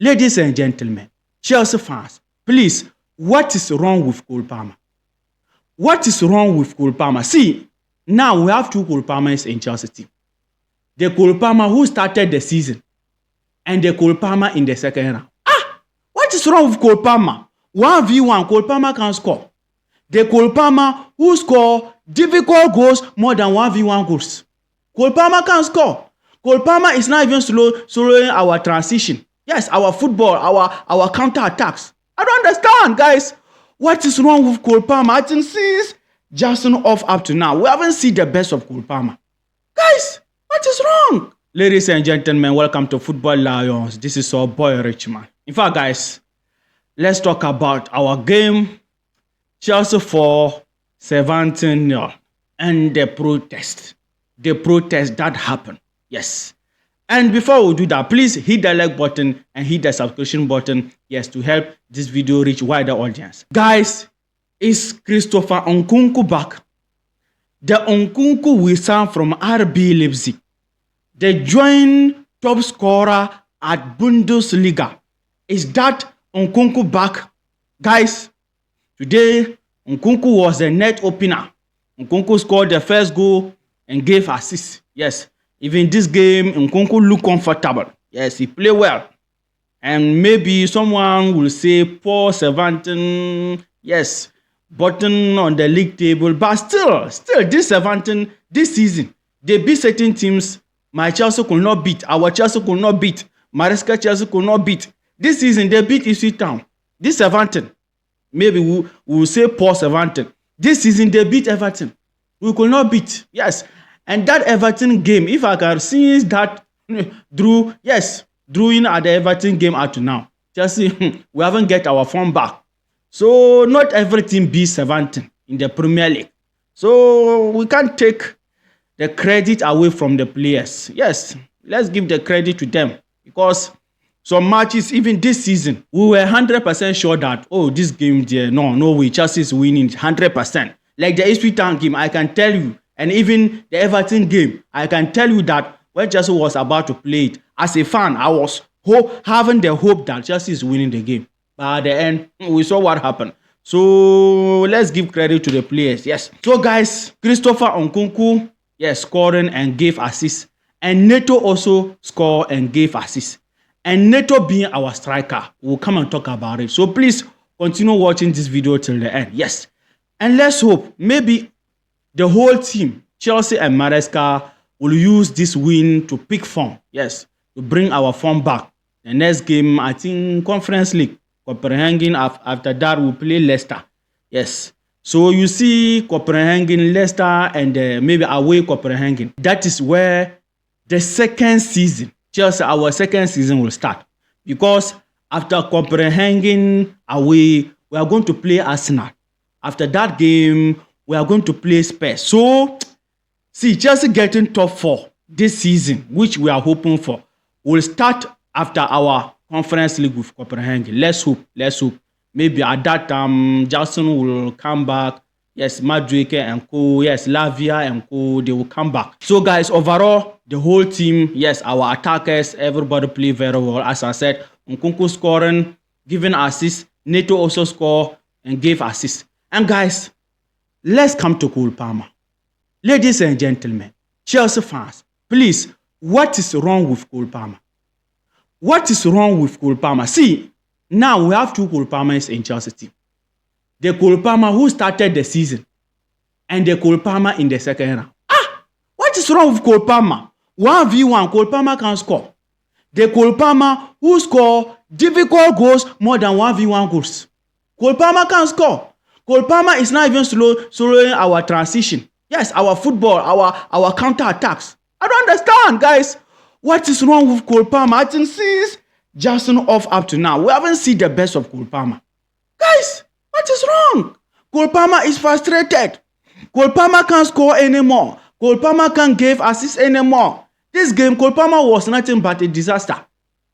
Ladies and gentlemen, Chelsea fans, please, what is wrong with Cole Palmer? What is wrong with Cole Palmer? See, now we have two Cole Palmers in Chelsea team. The Cole Palmer who started the season and the Cole Palmer in the second round. What is wrong with Cole Palmer? 1v1, Cole Palmer can score. The Cole Palmer who score difficult goals more than 1v1 goals. Cole Palmer can score. Cole Palmer is not even slowing our transition. Yes, our football, our counter-attacks. I don't understand, guys. What is wrong with Cole Palmer? I think since Jackson off up to now, we haven't seen the best of Cole Palmer. Guys, what is wrong? Ladies and gentlemen, welcome to Football Lions. This is our boy Richman. In fact, guys, let's talk about our game. Chelsea 4, 17-0. And the protest. The protest that happened. Yes. And before we do that, please hit the like button and hit the subscription button, yes, to help this video reach wider audience. Guys, is Christopher Nkunku back? The Nkunku we signed from RB Leipzig, the joint top scorer at Bundesliga. Is that Nkunku back? Guys, today, Nkunku was the net opener. Nkunku scored the first goal and gave assist. Yes. Even this game, Nkunku look comfortable. Yes, he play well. And maybe someone will say poor 17, yes, bottom on the league table. But still, this 17, this season, they beat certain teams. My Chelsea could not beat. Our Chelsea could not beat. Maresca Chelsea could not beat. This season, they beat ECWC Town. This 17, maybe we will say poor 17. This season, they beat Everton. We could not beat. Yes. And that Everton game, if I can see that drew in at the Everton game up to now. Chelsea, we haven't get our form back. So not everything beats 17 in the Premier League. So we can't take the credit away from the players. Yes, let's give the credit to them. Because some matches, even this season, we were 100% sure that, oh, this game there, no way, Chelsea is winning 100%. Like the ECWC Town game, I can tell you, and even the Everton game, I can tell you that when Chelsea was about to play it, as a fan, I was having the hope that Chelsea is winning the game. But at the end, we saw what happened. So let's give credit to the players. Yes. So guys, Christopher Nkunku, yes, scoring and gave assists. And Neto also scored and gave assists. And Neto being our striker, we'll come and talk about it. So please continue watching this video till the end. Yes. And let's hope maybe the whole team, Chelsea and Maresca, will use this win to pick form. Yes, to bring our form back. The next game, I think, Conference League. Copenhagen, after that, we'll play Leicester. Yes. So you see Copenhagen, Leicester, and maybe away Copenhagen. That is where the second season, Chelsea, our second season will start. Because after Copenhagen away, we are going to play Arsenal. After that game, we are going to play Spurs. So, see, Chelsea getting top 4 this season, which we are hoping for, will start after our Conference League with Copenhagen. Let's hope. Maybe at that time, Jackson will come back. Yes, Madueke and co. Yes, Lavia and co. They will come back. So, guys, overall, the whole team, yes, our attackers, everybody play very well. As I said, Nkunku scoring, giving assists. Neto also score and gave assists. And, guys, let's come to Cole Palmer. Ladies and gentlemen, Chelsea fans, please, what is wrong with Cole Palmer? What is wrong with Cole Palmer? See, now we have two Cole Palmers in Chelsea team. The Cole Palmer who started the season and the Cole Palmer in the second round. What is wrong with Cole Palmer? 1v1, Cole Palmer can score. The Cole Palmer who score difficult goals more than 1v1 goals. Cole Palmer can score. Cole Palmer is not even slowing our transition. Yes, our football, our counter-attacks. I don't understand, guys. What is wrong with Cole Palmer? I think since Jackson off up to now, we haven't seen the best of Cole Palmer. Guys, what is wrong? Cole Palmer is frustrated. Cole Palmer can't score anymore. Cole Palmer can't give assists anymore. This game, Cole Palmer was nothing but a disaster.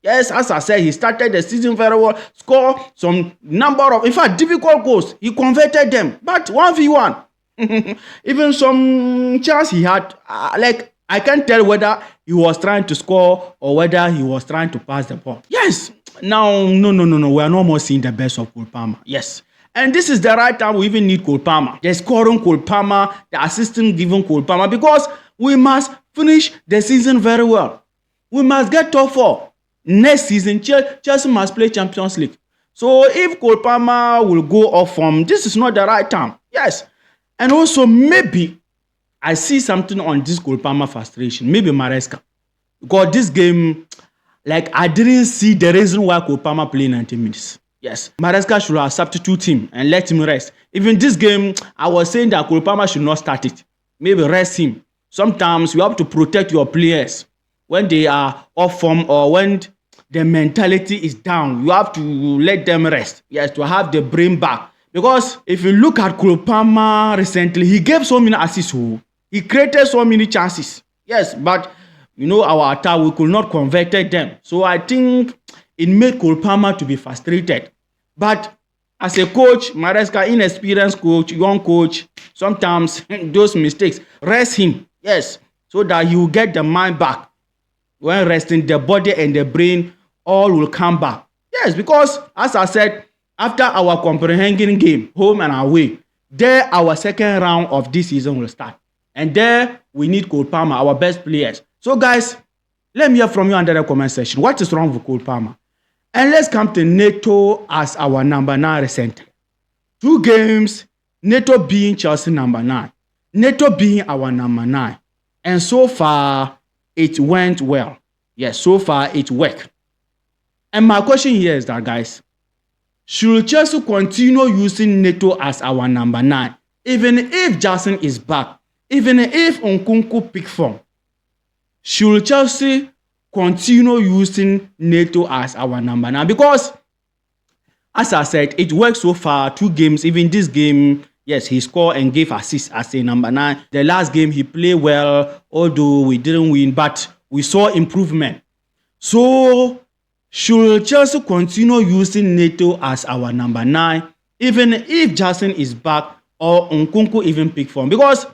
Yes, as I said, he started the season very well, scored some number of, in fact, difficult goals. He converted them, but 1v1. Even some chance he had, I can't tell whether he was trying to score or whether he was trying to pass the ball. Yes, Now, no. We are no more seeing the best of Cole Palmer. Yes. And this is the right time we even need Cole Palmer. The scoring Cole Palmer, the assistant given Cole Palmer, because we must finish the season very well. We must get top 4. Next season, Chelsea must play Champions League. So if Cole Palmer will go off form, this is not the right time. Yes. And also maybe I see something on this Cole Palmer frustration. Maybe Maresca. Because this game, like, I didn't see the reason why Cole Palmer played 90 minutes. Yes, Maresca should have substitute him and let him rest. Even this game, I was saying that Cole Palmer should not start it. Maybe rest him. Sometimes you have to protect your players when they are off form or when the mentality is down. You have to let them rest. Yes, to have the brain back. Because if you look at Cole Palmer recently, he gave so many assists. He created so many chances. Yes, but our attack, we could not convert them. So I think it made Cole Palmer to be frustrated. But as a coach, Maresca, inexperienced coach, young coach, sometimes those mistakes, rest him. Yes, so that he will get the mind back. When resting, the body and the brain all will come back. Yes, because as I said, after our comprehension game, home and away, there our second round of this season will start. And there we need Cole Palmer, our best players. So guys, let me hear from you under the comment section. What is wrong with Cole Palmer? And let's come to Neto as our number 9 recently. 2 games, Neto being Chelsea number 9. Neto being our number 9. And so far, it went well. Yes, so far it worked. And my question here is that, guys, should Chelsea continue using Neto as our number 9, even if Jackson is back, even if Nkunku pick form? Should Chelsea continue using Neto as our number 9? Because, as I said, it worked so far. 2 games, even this game, yes, he scored and gave assists as a number 9. The last game, he played well, although we didn't win, but we saw improvement. So, should Chelsea continue using Neto as our number 9, even if Jackson is back or Nkunku even pick form? Because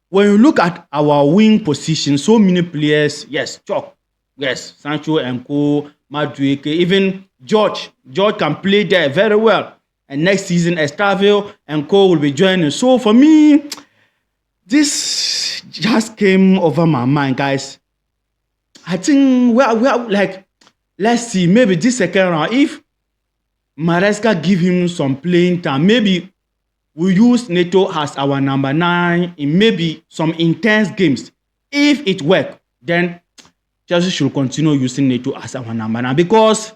when you look at our wing position, so many players, yes, Chalk, yes, Sancho and Co, Madueke, even George can play there very well. And next season, Estavio and Co will be joining. So for me, this just came over my mind, guys. I think we are like, let's see, maybe this second round, if Maresca give him some playing time, maybe we use Neto as our number 9 in maybe some intense games. If it works, then Chelsea should continue using Neto as our number 9, because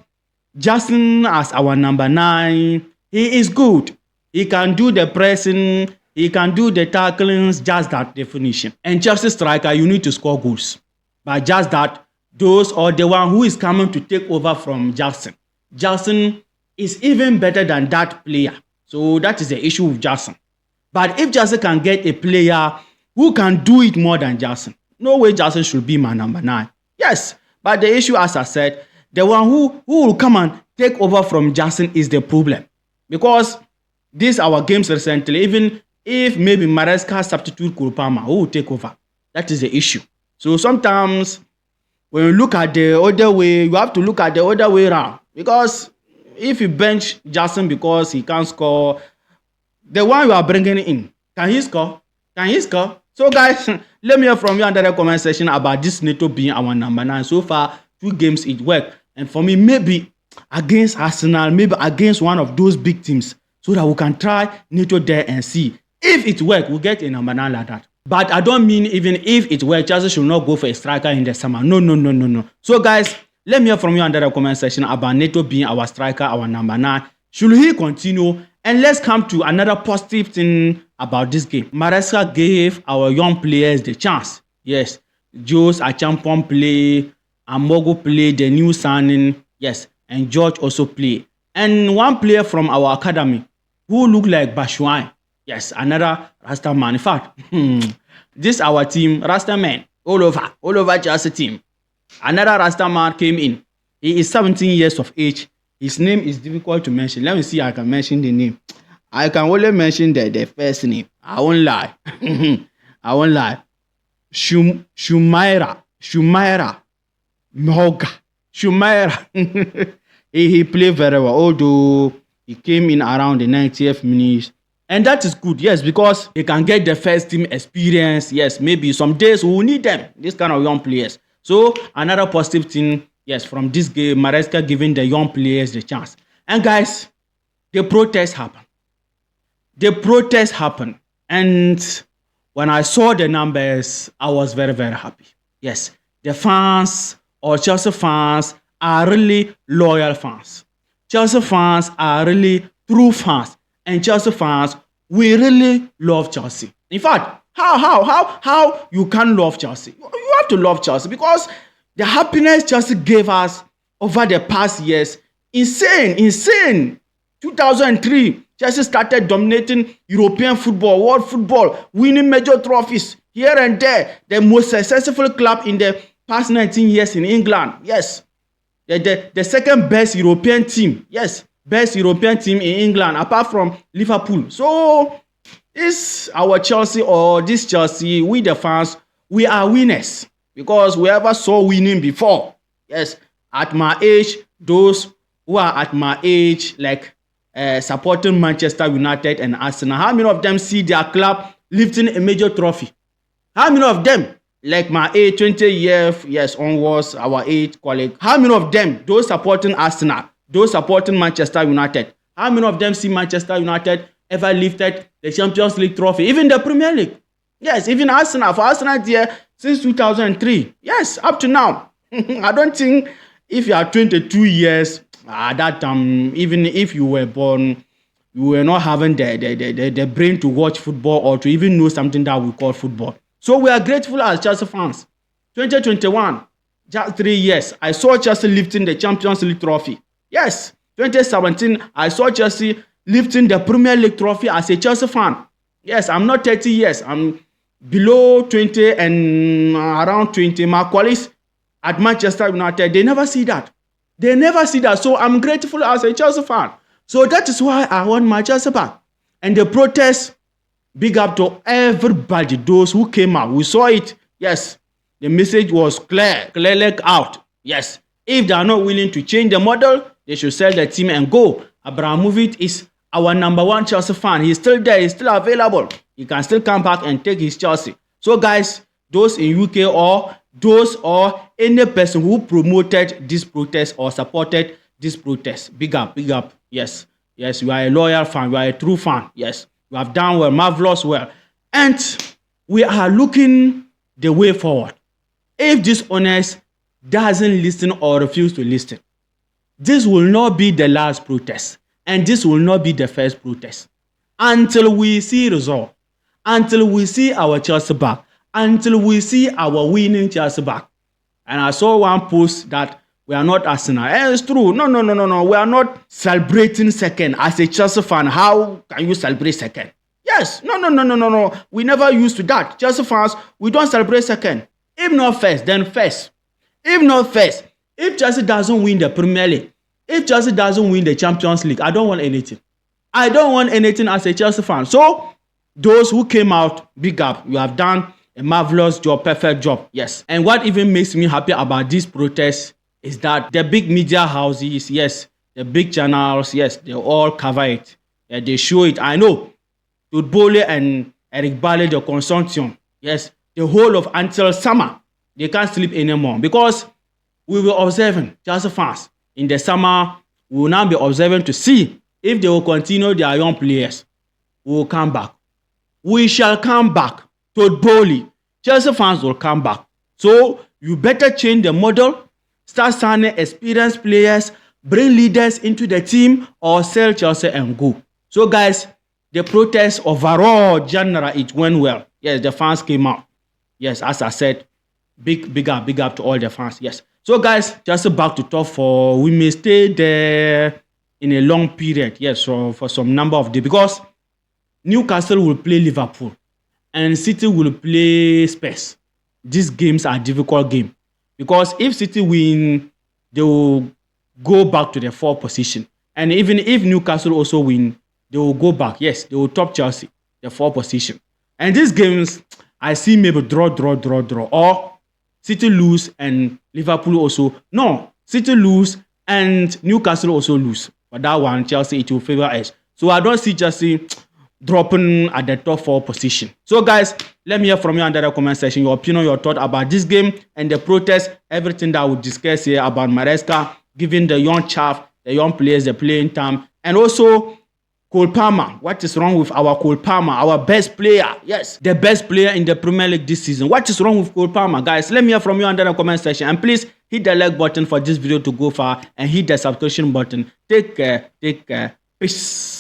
Jackson as our number 9, he is good. He can do the pressing, he can do the tacklings, just that definition. And Chelsea striker, you need to score goals. But just that, those or the one who is coming to take over from Jackson. Jackson is even better than that player. So that is the issue with Jackson. But if Jackson can get a player who can do it more than Jackson, no way Jackson should be my number 9. Yes, but the issue, as I said, the one who will come and take over from Jackson is the problem. Because these our games recently, even if maybe Maresca substitute Cole Palmer, who will take over? That is the issue. So sometimes when you look at the other way, you have to look at the other way around. Because if you bench Jackson because he can't score, the one you are bringing in, can he score? Can he score? So guys, let me hear from you under the comment section about this Neto being our number 9. So far, 2 games it worked. And for me, maybe against Arsenal, maybe against one of those big teams, so that we can try Neto there and see. If it works, we'll get a number 9 like that. But I don't mean even if it works, Chelsea should not go for a striker in the summer. No. So guys, let me hear from you under the comment section about Neto being our striker, our number 9. Should he continue? And let's come to another positive thing about this game. Maresca gave our young players the chance. Yes, Jose Achampong play, Amogo play, the new signing, yes, and George also play. And one player from our academy who looked like Bashuan. Yes, another Rasta man. In fact, this our team, Rasta man, all over Chelsea team. Another Rasta man came in. He is 17 years of age. His name is difficult to mention. Let me see if I can mention the name. I can only mention the first name. I won't lie. I won't lie. Shumaira. Moga. Shumaira. He played very well, although he came in around the 90th minute. And that is good, yes, because he can get the first team experience. Yes, maybe some days we will need them, this kind of young players. So another positive thing, yes, from this game, Maresca giving the young players the chance. And guys, the protest happened. The protest happened. And when I saw the numbers, I was very, very happy. Yes, the fans or Chelsea fans are really loyal fans. Chelsea fans are really true fans. And Chelsea fans, we really love Chelsea. In fact, how you can love Chelsea? You have to love Chelsea because the happiness Chelsea gave us over the past years, insane. 2003, Chelsea started dominating European football, world football, winning major trophies here and there. The most successful club in the past 19 years in England. Yes. The second best European team. Yes. Best European team in England apart from Liverpool. So, this our Chelsea or this Chelsea, we the fans, we are winners because we ever saw winning before. Yes. At my age, those who are at my age, like supporting Manchester United and Arsenal, how many of them see their club lifting a major trophy? How many of them, like my age, 20 years, yes, onwards, our age colleague, how many of them, those supporting Arsenal, those supporting Manchester United, how many of them see Manchester United ever lifted the Champions League trophy, even the Premier League? Yes, even Arsenal, for Arsenal here, since 2003, yes, up to now. I don't think if you are 22 years, at that time, even if you were born, you were not having the brain to watch football or to even know something that we call football. So we are grateful as Chelsea fans. 2021, just 3 years, I saw Chelsea lifting the Champions League trophy. Yes, 2017, I saw Chelsea lifting the Premier League trophy as a Chelsea fan. Yes, I'm not 30 years. I'm below 20 and around 20. My colleagues at Manchester United, they never see that. They never see that. So I'm grateful as a Chelsea fan. So that is why I want my Chelsea back. And the protest, big up to everybody, those who came out. We saw it. Yes, the message was clearly out. Yes, if they are not willing to change the model, they should sell the team and go. Abramovich is our number one Chelsea fan. He's still there. He's still available. He can still come back and take his Chelsea. So guys, those in UK or those or any person who promoted this protest or supported this protest, big up. Yes, you are a loyal fan. You are a true fan. Yes, you have done well, marvelous well. And we are looking the way forward. If this owners doesn't listen or refuse to listen, this will not be the last protest. And this will not be the first protest. Until we see result. Until we see our Chelsea back. Until we see our winning Chelsea back. And I saw one post that we are not Arsenal. And it's true. No. We are not celebrating second. As a Chelsea fan, how can you celebrate second? Yes. No. We never used to that. Chelsea fans, we don't celebrate second. If not first, then first. If not first, if Chelsea doesn't win the Premier League, if Chelsea doesn't win the Champions League, I don't want anything. I don't want anything as a Chelsea fan. So, those who came out, big up. You have done a marvelous job, perfect job. Yes. And what even makes me happy about this protest is that the big media houses, yes, the big channels, yes, they all cover it. Yeah, they show it. I know. Tudbole and Eric Bailly, the consortium, yes, the whole of until summer, they can't sleep anymore because we were observing Chelsea fans. In the summer, we will now be observing to see if they will continue their young players. We will come back. We shall come back. Tudbole, Chelsea fans will come back. So you better change the model, start signing experienced players, bring leaders into the team, or sell Chelsea and go. So guys, the protest overall, general, it went well. Yes, the fans came out. Yes, as I said, big up to all the fans. Yes. So guys, just back to top four. We may stay there in a long period. Yes, so for some number of days because Newcastle will play Liverpool and City will play Spurs. These games are difficult games because if City win, they will go back to the fourth position. And even if Newcastle also win, they will go back. Yes, they will top Chelsea, the fourth position. And these games, I see maybe draw. Or City lose and Liverpool also. No, City lose And Newcastle also lose. For that one, Chelsea, it will favor us. So I don't see Chelsea dropping at the top 4 position. So guys, let me hear from you under the comment section, your opinion, your thought about this game and the protest, everything that we discuss here about Maresca, giving the young chaff, the young players the playing time, and also Cole Palmer. What is wrong with our Cole Palmer, our best player? Yes, the best player in the Premier League this season. What is wrong with Cole Palmer? Guys, let me hear from you under the comment section. And please hit the like button for this video to go far and hit the subscription button. Take care. Peace.